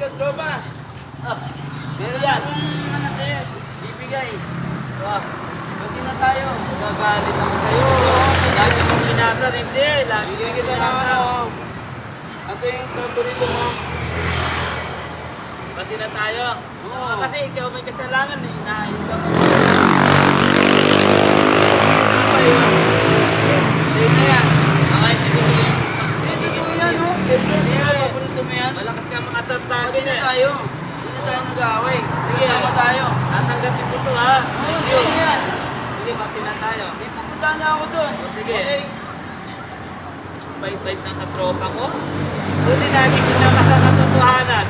tropa. Pero yan. Ano sa'yo? Bibigay. Pwede na tayo. Gagalit ako sa'yo. Lagi mong binasar, hindi. Lagi Bigyan mong kita ng binasar. ano. Ito yung paborito mo. Pati na tayo. Oo. Kasi ikaw may kasalanan eh. Inaayos ka mo. Sa'yo na yan. Okay, sige, sige. Ito mo yan, oh. Ito, paborito mo yan. Malakas ka mga Pwede tartagin na eh. tayo. Hindi na tayo nag-aaway. Sige, Sama tayo. tatanggapin ko to ha. Oo, sa'yo yan. Sige, pati na tayo. Pupunta na ako doon. Sige. Okay. Bait-bait ng katropa ko. Buti lagi kinama sa katotohanan.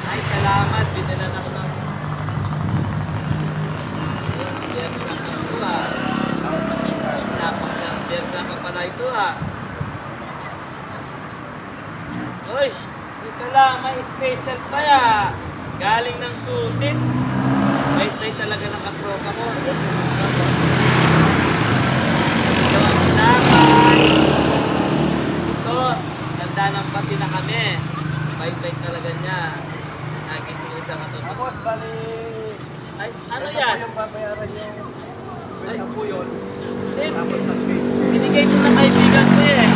Ay, salamat. Binilan ako ng... Napaka-serta ka pala ito ha. Uy, ito lang, may special pa ya. Galing ng susit. Bait-bait talaga ng katropa ko. Ito ang salamat. Ito, tanda ng pati na kami. Bait-bait talaga niya. Naging isang katotohanan. Tapos, bali... Ay, ano yan? Yung babayaran yung... Ay, po yun. Eh, Tapos, binigay ko ng kaibigan ko eh.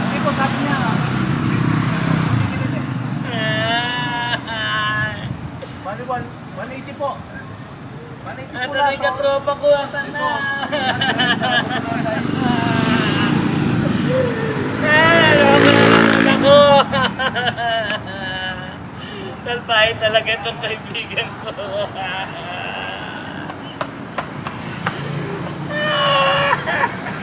hindi ko sabi niya. Bali, 180 po. 180 Ano po na lahat. yung katropa ko? Tanda. Loko na naman ako. Talbahay talaga itong kaibigan ko.